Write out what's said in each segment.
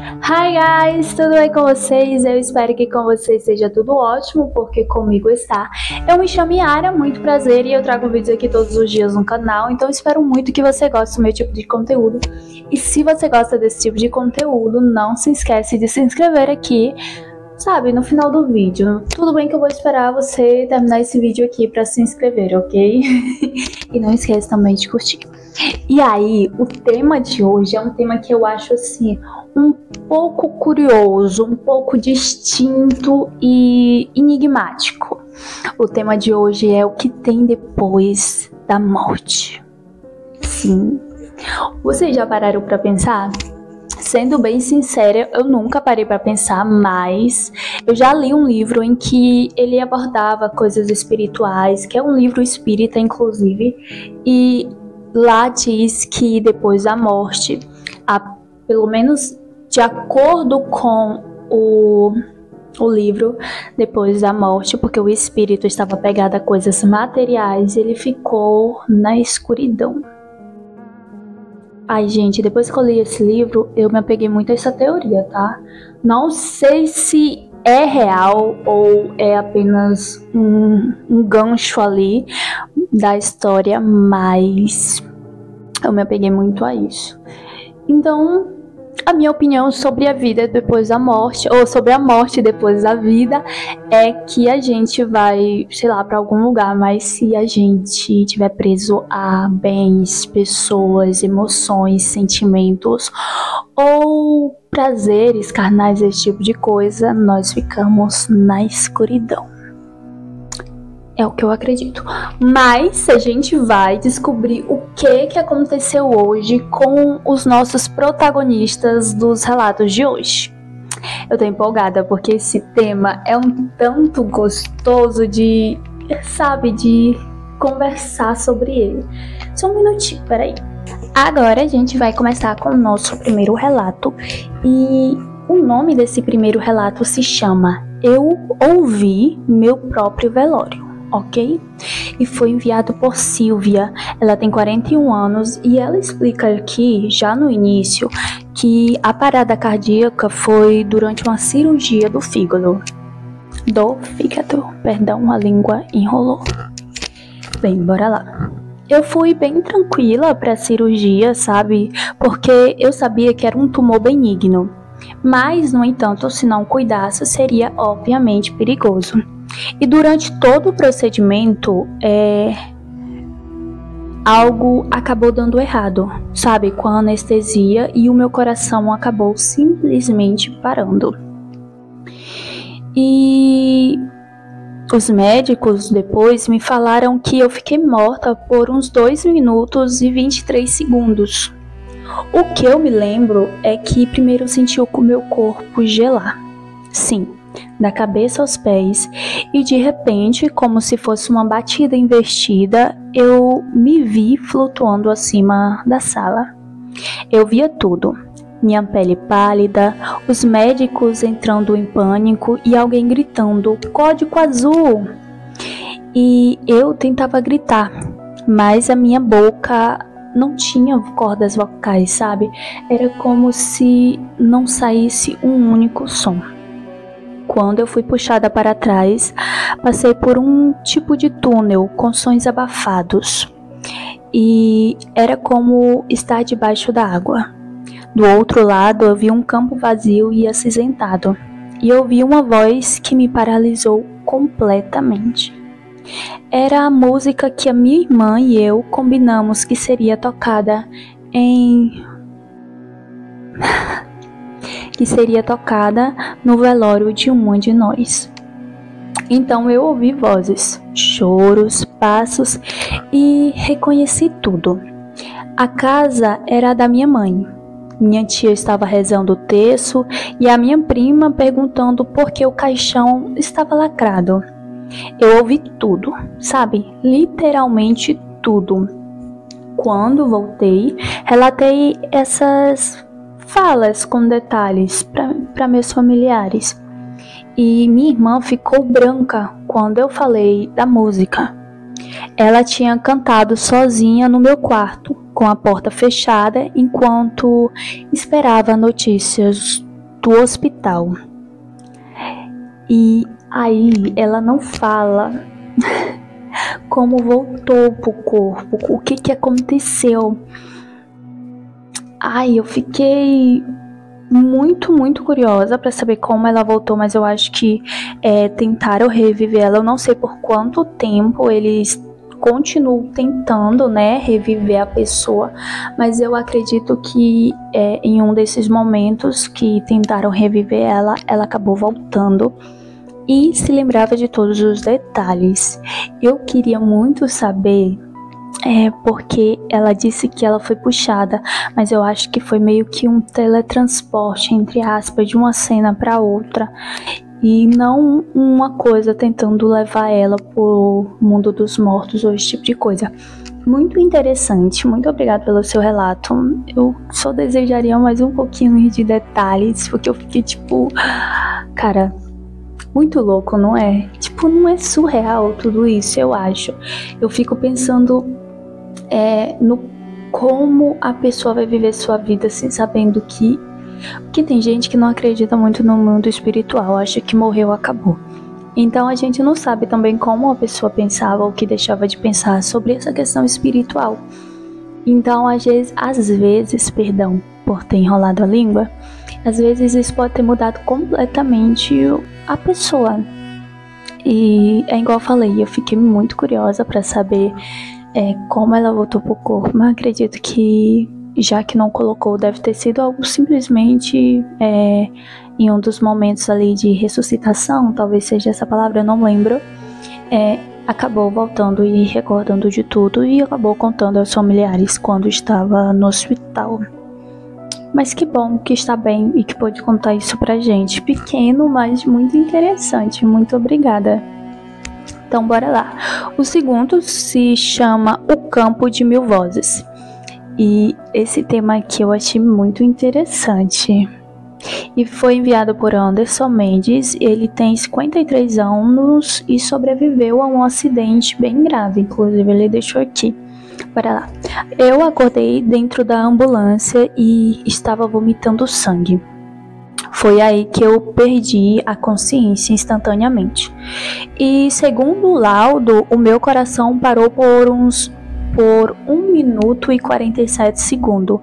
Hi guys, tudo bem com vocês? Eu espero que com vocês seja tudo ótimo, porque comigo está. Eu me chamo Yara, muito prazer, e eu trago vídeos aqui todos os dias no canal, então espero muito que você goste do meu tipo de conteúdo. E se você gosta desse tipo de conteúdo, não se esquece de se inscrever aqui, sabe, no final do vídeo. Tudo bem que eu vou esperar você terminar esse vídeo aqui para se inscrever, ok? E não esquece também de curtir. E aí, o tema de hoje é um tema que eu acho assim um pouco curioso, um pouco distinto e enigmático. O tema de hoje é o que tem depois da morte. Sim. Vocês já pararam para pensar? Sendo bem sincera, eu nunca parei para pensar, mas eu já li um livro em que ele abordava coisas espirituais, que é um livro espírita, inclusive, e lá diz que depois da morte, pelo menos de acordo com o livro, depois da morte, porque o espírito estava pegado a coisas materiais, ele ficou na escuridão. Ai, gente, depois que eu li esse livro, eu me apeguei muito a essa teoria, tá? Não sei se é real ou é apenas um gancho ali da história, mas eu me apeguei muito a isso. Então, a minha opinião sobre a vida depois da morte, ou sobre a morte depois da vida, é que a gente vai, sei lá, para algum lugar, mas se a gente estiver preso a bens, pessoas, emoções, sentimentos ou prazeres carnais, esse tipo de coisa, nós ficamos na escuridão. É o que eu acredito. Mas a gente vai descobrir o que aconteceu hoje com os nossos protagonistas dos relatos de hoje. Eu tô empolgada porque esse tema é um tanto gostoso de, sabe, de conversar sobre ele. Só um minutinho, peraí. Agora a gente vai começar com o nosso primeiro relato. E o nome desse primeiro relato se chama Eu Ouvi Meu Próprio Velório. Ok? E foi enviado por Silvia. Ela tem 41 anos e ela explica aqui, já no início, que a parada cardíaca foi durante uma cirurgia do fígado. Perdão, a língua enrolou. Bem, bora lá. Eu fui bem tranquila para a cirurgia, sabe? Porque eu sabia que era um tumor benigno. Mas, no entanto, se não cuidasse, seria obviamente perigoso. E durante todo o procedimento, algo acabou dando errado, sabe, com a anestesia, e o meu coração acabou simplesmente parando. E os médicos depois me falaram que eu fiquei morta por uns 2 minutos e 23 segundos. O que eu me lembro é que primeiro eu senti o meu corpo gelar. Sim, da cabeça aos pés, e de repente, como se fosse uma batida invertida, eu me vi flutuando acima da sala. Eu via tudo, minha pele pálida, os médicos entrando em pânico e alguém gritando "Código Azul!". E eu tentava gritar, mas a minha boca não tinha cordas vocais, sabe? Era como se não saísse um único som. Quando eu fui puxada para trás, passei por um tipo de túnel com sons abafados. E era como estar debaixo da água. Do outro lado, eu vi um campo vazio e acinzentado. E eu vi uma voz que me paralisou completamente. Era a música que a minha irmã e eu combinamos que seria tocada no velório de uma de nós. Então eu ouvi vozes, choros, passos e reconheci tudo. A casa era da minha mãe. Minha tia estava rezando o terço e a minha prima perguntando por que o caixão estava lacrado. Eu ouvi tudo, sabe? Literalmente tudo. Quando voltei, relatei essas falas com detalhes para meus familiares. E minha irmã ficou branca quando eu falei da música. Ela tinha cantado sozinha no meu quarto, com a porta fechada, enquanto esperava notícias do hospital. E aí ela não fala como voltou pro corpo, o que aconteceu. Ai, eu fiquei muito curiosa para saber como ela voltou, mas eu acho que tentaram reviver ela. Eu não sei por quanto tempo eles continuam tentando, né, reviver a pessoa, mas eu acredito que em um desses momentos que tentaram reviver ela acabou voltando e se lembrava de todos os detalhes. Eu queria muito saber porque ela disse que ela foi puxada, mas eu acho que foi meio que um teletransporte, entre aspas, de uma cena para outra, e não uma coisa tentando levar ela pro mundo dos mortos ou esse tipo de coisa. Muito interessante, muito obrigada pelo seu relato. Eu só desejaria mais um pouquinho de detalhes, porque eu fiquei tipo, cara, muito louco, não é? Tipo, não é surreal tudo isso, eu acho. Eu fico pensando no como a pessoa vai viver sua vida assim, sabendo que tem gente que não acredita muito no mundo espiritual, acha que morreu, acabou. Então a gente não sabe também como a pessoa pensava ou que deixava de pensar sobre essa questão espiritual. Então às vezes, perdão por ter enrolado a língua, às vezes isso pode ter mudado completamente a pessoa. E é igual eu falei, eu fiquei muito curiosa para saber como ela voltou pro corpo, mas acredito que, já que não colocou, deve ter sido algo simplesmente em um dos momentos ali de ressuscitação, talvez seja essa palavra, eu não lembro, acabou voltando e recordando de tudo e acabou contando aos familiares quando estava no hospital. Mas que bom que está bem e que pôde contar isso pra gente. Pequeno, mas muito interessante. Muito obrigada. Então bora lá. O segundo se chama O Campo de Mil Vozes. E esse tema aqui eu achei muito interessante. E foi enviado por Anderson Mendes. Ele tem 53 anos e sobreviveu a um acidente bem grave. Inclusive ele deixou aqui. Bora lá. Eu acordei dentro da ambulância e estava vomitando sangue. Foi aí que eu perdi a consciência instantaneamente. E segundo o laudo, o meu coração parou por 1 minuto e 47 segundos.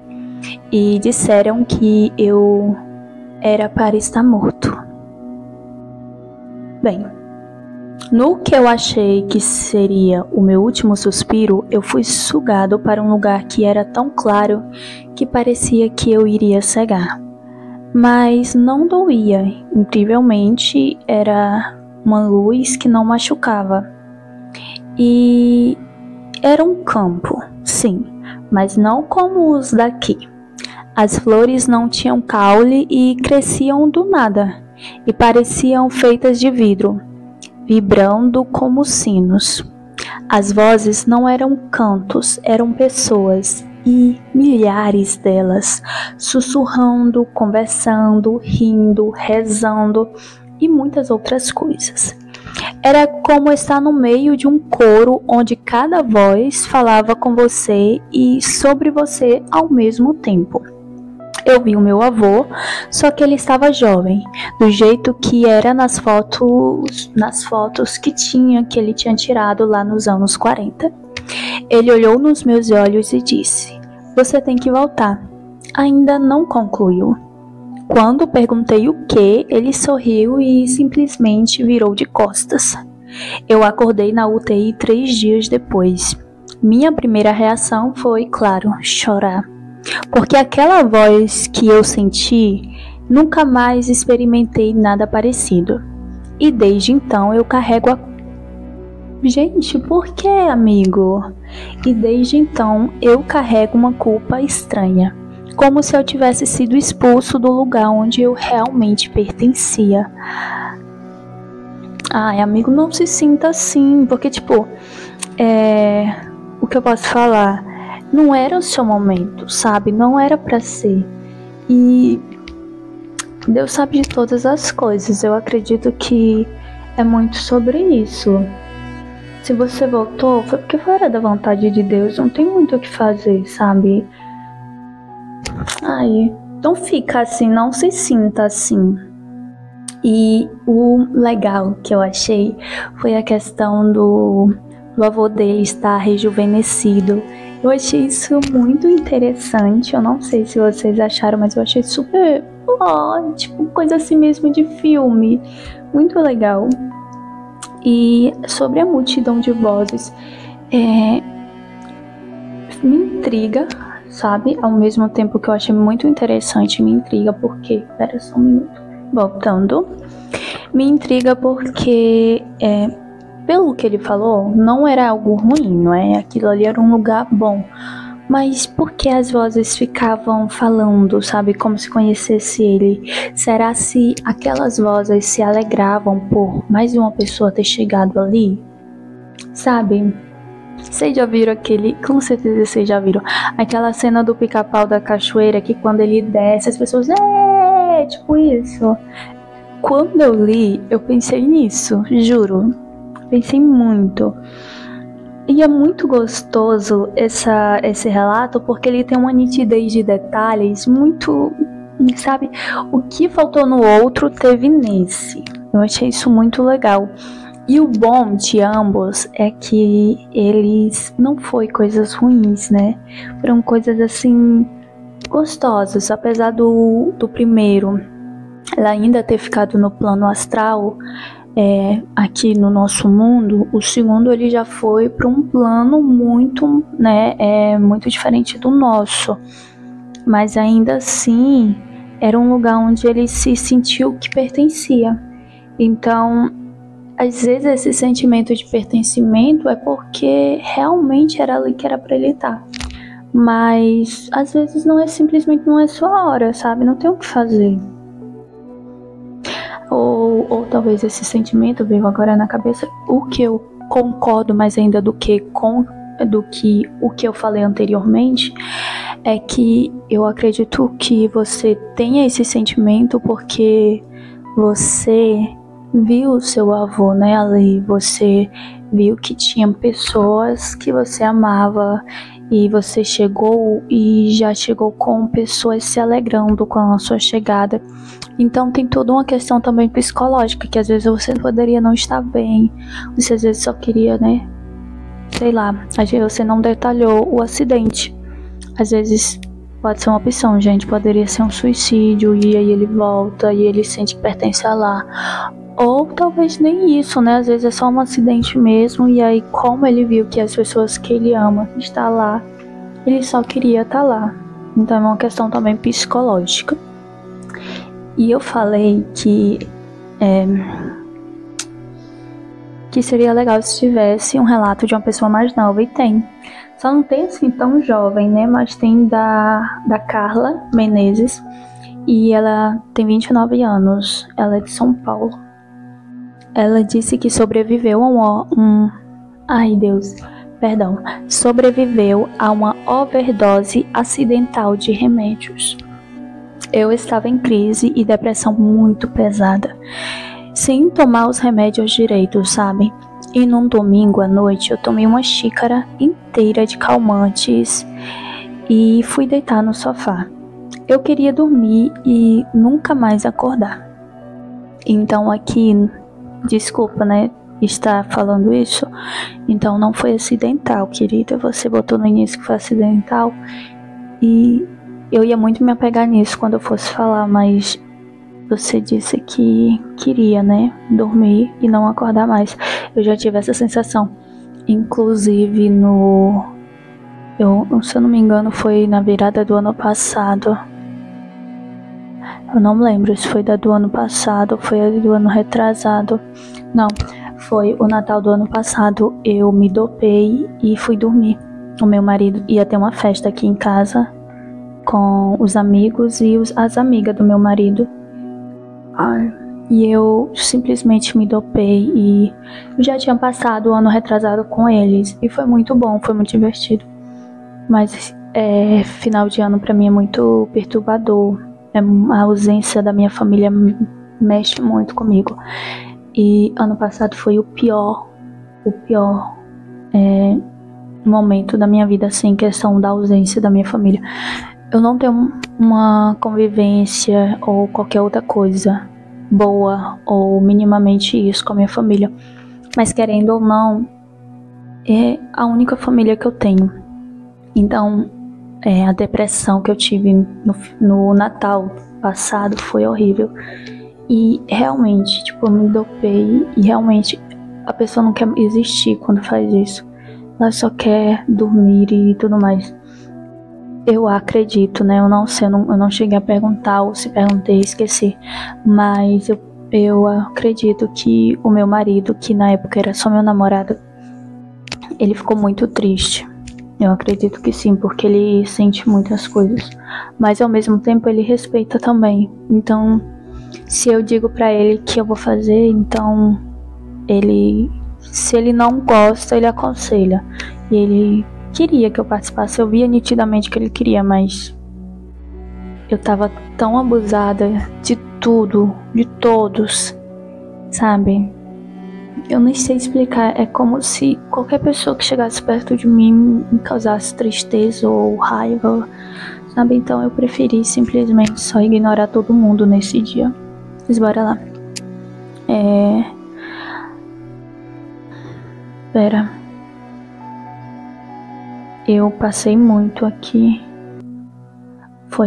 E disseram que eu era para estar morto. Bem, no que eu achei que seria o meu último suspiro, eu fui sugado para um lugar que era tão claro que parecia que eu iria cegar. Mas não doía, incrivelmente era uma luz que não machucava. E era um campo, sim, mas não como os daqui. As flores não tinham caule e cresciam do nada, e pareciam feitas de vidro, vibrando como sinos. As vozes não eram cantos, eram pessoas, e milhares delas, sussurrando, conversando, rindo, rezando e muitas outras coisas. Era como estar no meio de um coro onde cada voz falava com você e sobre você ao mesmo tempo. Eu vi o meu avô, só que ele estava jovem, do jeito que era nas fotos que ele tinha tirado lá nos anos 40. Ele olhou nos meus olhos e disse: "Você tem que voltar." Ainda não concluiu. Quando perguntei o que, ele sorriu e simplesmente virou de costas. Eu acordei na UTI 3 dias depois. Minha primeira reação foi, claro, chorar. Porque aquela voz que eu senti, nunca mais experimentei nada parecido. E desde então eu carrego a... Gente, por que, amigo? E desde então eu carrego uma culpa estranha. Como se eu tivesse sido expulso do lugar onde eu realmente pertencia. Ai, amigo, não se sinta assim. Porque, o que eu posso falar? Não era o seu momento, sabe? Não era pra ser. E Deus sabe de todas as coisas. Eu acredito que é muito sobre isso. Se você voltou, foi porque fora da vontade de Deus. Não tem muito o que fazer, sabe? Ai, Não fica assim, não se sinta assim. E o legal que eu achei foi a questão do avô dele estar rejuvenescido. Eu achei isso muito interessante. Eu não sei se vocês acharam, mas eu achei super, tipo, coisa assim mesmo de filme. Muito legal. E sobre a multidão de vozes, me intriga, sabe? Ao mesmo tempo que eu achei muito interessante, me intriga porque... Espera só um minuto. Voltando. Me intriga porque, pelo que ele falou, não era algo ruim, não é? Aquilo ali era um lugar bom. Mas por que as vozes ficavam falando, sabe? Como se conhecesse ele? Será se aquelas vozes se alegravam por mais uma pessoa ter chegado ali? Sabe? Vocês já viram com certeza vocês já viram, aquela cena do pica-pau da cachoeira que quando ele desce as pessoas, tipo isso. Quando eu li, eu pensei nisso, juro. Pensei muito. E é muito gostoso esse relato porque ele tem uma nitidez de detalhes muito, sabe? O que faltou no outro teve nesse. Eu achei isso muito legal. E o bom de ambos é que eles não foi coisas ruins, né? Foram coisas assim gostosas, apesar do primeiro ela ainda ter ficado no plano astral, aqui no nosso mundo. O segundo ele já foi para um plano muito, muito diferente do nosso, mas ainda assim era um lugar onde ele se sentiu que pertencia. Então, às vezes esse sentimento de pertencimento é porque realmente era ali que era para ele estar. Mas às vezes simplesmente não é sua hora, sabe? Não tem o que fazer. Ou talvez esse sentimento veio agora na cabeça, o que eu concordo mais ainda do que o que eu falei anteriormente, é que eu acredito que você tenha esse sentimento porque você viu o seu avô, né, ali, você viu que tinha pessoas que você amava e você chegou e já chegou com pessoas se alegrando com a sua chegada. Então tem toda uma questão também psicológica, que às vezes você poderia não estar bem, você às vezes só queria, sei lá, às vezes você não detalhou o acidente. Às vezes pode ser uma opção, gente, poderia ser um suicídio e aí ele volta e ele sente que pertence a lá. Ou talvez nem isso, né? Às vezes é só um acidente mesmo e aí como ele viu que as pessoas que ele ama estão lá, ele só queria estar lá. Então é uma questão também psicológica. E eu falei que seria legal se tivesse um relato de uma pessoa mais nova, e tem. Só não tem assim tão jovem, né? Mas tem da Carla Menezes, e ela tem 29 anos, ela é de São Paulo. Ela disse que sobreviveu sobreviveu a uma overdose acidental de remédios. Eu estava em crise e depressão muito pesada, sem tomar os remédios direito, sabe? E num domingo à noite eu tomei uma xícara inteira de calmantes e fui deitar no sofá. Eu queria dormir e nunca mais acordar. Então aqui, desculpa, né, estar falando isso. Então não foi acidental, querida. Você botou no início que foi acidental e eu ia muito me apegar nisso quando eu fosse falar, mas você disse que queria, né, dormir e não acordar mais. Eu já tive essa sensação. Inclusive se eu não me engano, foi na virada do ano passado. Eu não lembro se foi da do ano passado ou foi a do ano retrasado. Não, foi o Natal do ano passado. Eu me dopei e fui dormir. O meu marido ia ter uma festa aqui em casa com os amigos e as amigas do meu marido. E eu simplesmente me dopei e eu já tinha passado o ano retrasado com eles. E foi muito bom, foi muito divertido. Mas final de ano pra mim é muito perturbador. A ausência da minha família mexe muito comigo. E ano passado foi o pior momento da minha vida, assim, questão da ausência da minha família. eu não tenho uma convivência ou qualquer outra coisa boa ou minimamente isso com a minha família, mas querendo ou não, é a única família que eu tenho. Então, a depressão que eu tive no Natal passado foi horrível. E realmente, tipo, eu me dopei e realmente a pessoa não quer existir quando faz isso. Ela só quer dormir e tudo mais. Eu acredito, né? Eu não sei, eu não cheguei a perguntar, ou se perguntei, esqueci. Mas eu acredito que o meu marido, que na época era só meu namorado, ele ficou muito triste. Eu acredito que sim, porque ele sente muitas coisas. Mas ao mesmo tempo ele respeita também. Então, se eu digo pra ele que eu vou fazer, então se ele não gosta, ele aconselha. E ele queria que eu participasse. Eu via nitidamente que ele queria, mas eu tava tão abusada de tudo, de todos, sabe? Eu nem sei explicar. É como se qualquer pessoa que chegasse perto de mim me causasse tristeza ou raiva, sabe? Então eu preferi simplesmente só ignorar todo mundo nesse dia. Mas bora lá. Pera. Eu passei muito aqui.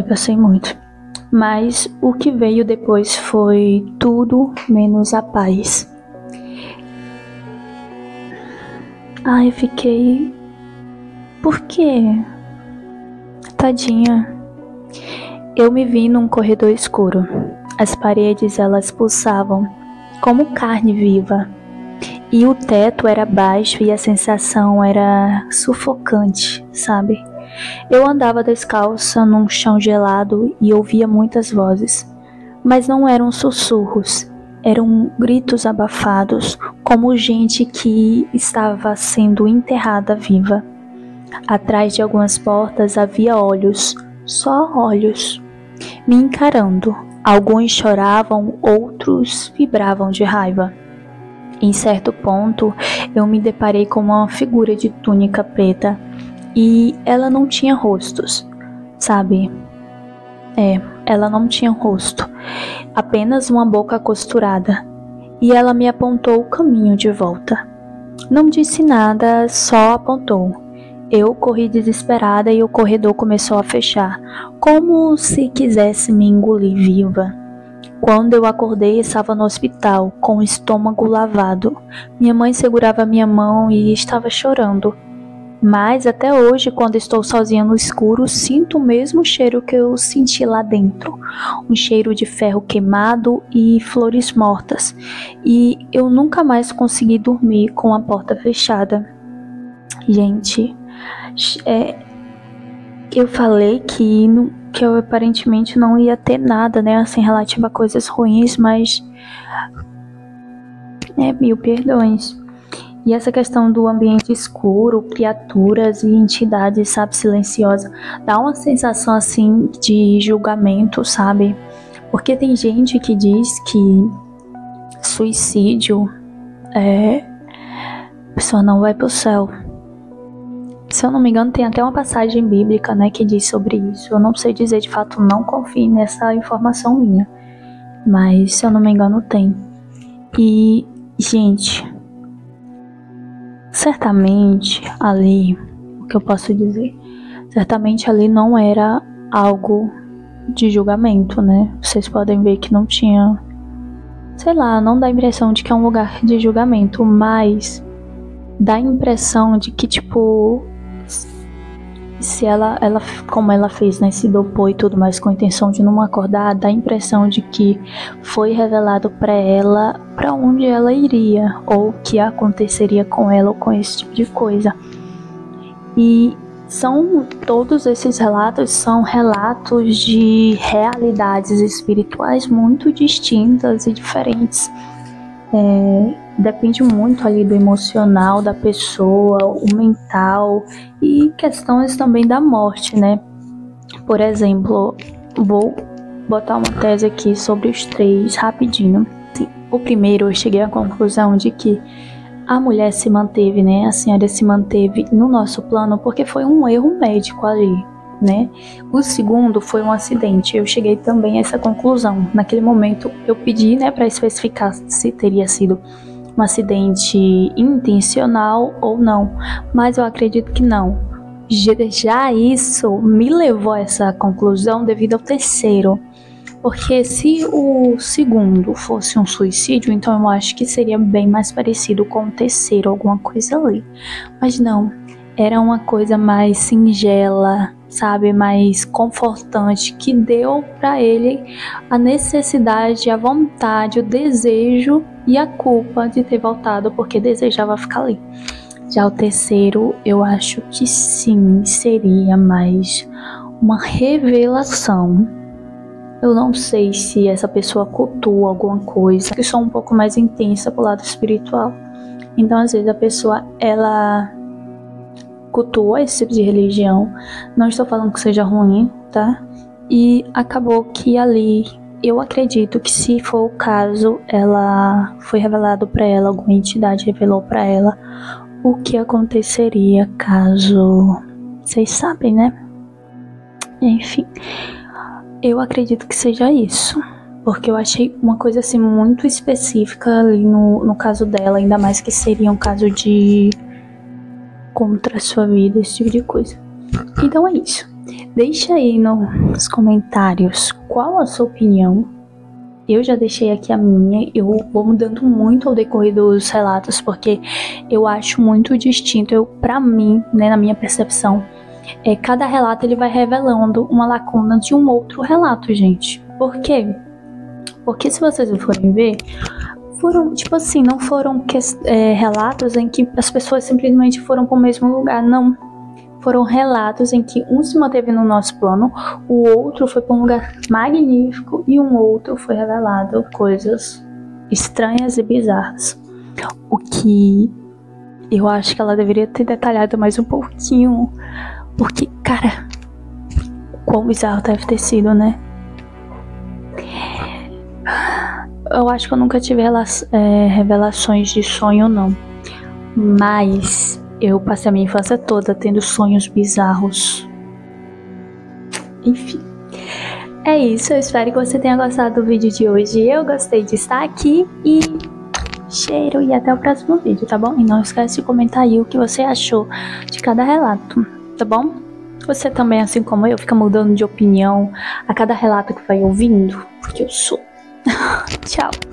Passei muito. Mas o que veio depois foi tudo menos a paz. Eu fiquei... Por quê? Tadinha. Eu me vi num corredor escuro. As paredes, elas pulsavam como carne viva. E o teto era baixo e a sensação era sufocante, sabe? Eu andava descalça num chão gelado e ouvia muitas vozes. Mas não eram sussurros. Eram gritos abafados, como gente que estava sendo enterrada viva. Atrás de algumas portas havia olhos, só olhos, me encarando. Alguns choravam, outros vibravam de raiva. Em certo ponto, eu me deparei com uma figura de túnica preta e ela não tinha rostos, sabe? Ela não tinha rosto, apenas uma boca costurada, e ela me apontou o caminho de volta. Não disse nada, só apontou. Eu corri desesperada e o corredor começou a fechar, como se quisesse me engolir viva. Quando eu acordei, estava no hospital, com o estômago lavado. Minha mãe segurava minha mão e estava chorando. Mas até hoje, quando estou sozinha no escuro, sinto o mesmo cheiro que eu senti lá dentro. Um cheiro de ferro queimado e flores mortas. E eu nunca mais consegui dormir com a porta fechada. Gente, eu falei que eu aparentemente não ia ter nada, né, assim, relativo a coisas ruins, mas... mil perdões. E essa questão do ambiente escuro, criaturas e entidades, sabe, silenciosa, dá uma sensação, assim, de julgamento, sabe? Porque tem gente que diz que suicídio a pessoa não vai pro céu. Se eu não me engano, tem até uma passagem bíblica, né, que diz sobre isso. Eu não sei dizer de fato, não confie nessa informação minha. Mas, se eu não me engano, tem. E, gente... Certamente ali, o que eu posso dizer? Certamente ali não era algo de julgamento, né? Vocês podem ver que não tinha, sei lá, não dá a impressão de que é um lugar de julgamento, mas dá a impressão de que, tipo, se ela como ela fez, né, se dopou e tudo mais com a intenção de não acordar, dá a impressão de que foi revelado pra ela pra onde ela iria, ou o que aconteceria com ela ou com esse tipo de coisa. E todos esses relatos são relatos de realidades espirituais muito distintas e diferentes. Depende muito ali do emocional da pessoa, o mental e questões também da morte, né? Por exemplo, vou botar uma tese aqui sobre os 3 rapidinho. O primeiro, eu cheguei à conclusão de que a mulher se manteve, né? A senhora se manteve no nosso plano porque foi um erro médico ali. né? O segundo foi um acidente. Eu cheguei também a essa conclusão. Naquele momento eu pedi, né, para especificar se teria sido um acidente intencional ou não, mas eu acredito que não. Já isso me levou a essa conclusão devido ao terceiro, porque se o segundo fosse um suicídio, então eu acho que seria bem mais parecido com o terceiro, alguma coisa ali. Mas não, era uma coisa mais singela, sabe, mais confortante, que deu para ele a necessidade, a vontade, o desejo e a culpa de ter voltado porque desejava ficar ali. Já o terceiro, eu acho que sim, seria mais uma revelação. Eu não sei se essa pessoa cultua alguma coisa, que sou um pouco mais intensa pro lado espiritual. Então, às vezes, a pessoa, ela cultua esse tipo de religião. Não estou falando que seja ruim, tá? E acabou que ali, eu acredito que se for o caso, ela foi revelado para ela, alguma entidade revelou para ela o que aconteceria caso... Vocês sabem, né? Enfim, eu acredito que seja isso, porque eu achei uma coisa assim muito específica ali no caso dela, ainda mais que seria um caso de contra a sua vida, esse tipo de coisa. Então é isso. Deixa aí nos comentários qual a sua opinião. Eu já deixei aqui a minha, eu vou mudando muito ao decorrer dos relatos, porque eu acho muito distinto, pra mim, né, na minha percepção, cada relato ele vai revelando uma lacuna de um outro relato, gente. Por quê? Porque se vocês forem ver, foram, tipo assim, não foram relatos em que as pessoas simplesmente foram para o mesmo lugar, não. Foram relatos em que um se manteve no nosso plano, o outro foi para um lugar magnífico e um outro foi revelado coisas estranhas e bizarras. O que eu acho que ela deveria ter detalhado mais um pouquinho, porque, cara, quão bizarro deve ter sido, né? Eu acho que eu nunca tive revelações de sonho, não. Mas eu passei a minha infância toda tendo sonhos bizarros. Enfim. É isso, eu espero que você tenha gostado do vídeo de hoje. Eu gostei de estar aqui e cheiro e até o próximo vídeo, tá bom? E não esquece de comentar aí o que você achou de cada relato, tá bom? Você também, assim como eu, fica mudando de opinião a cada relato que vai ouvindo, porque eu sou. Tchau.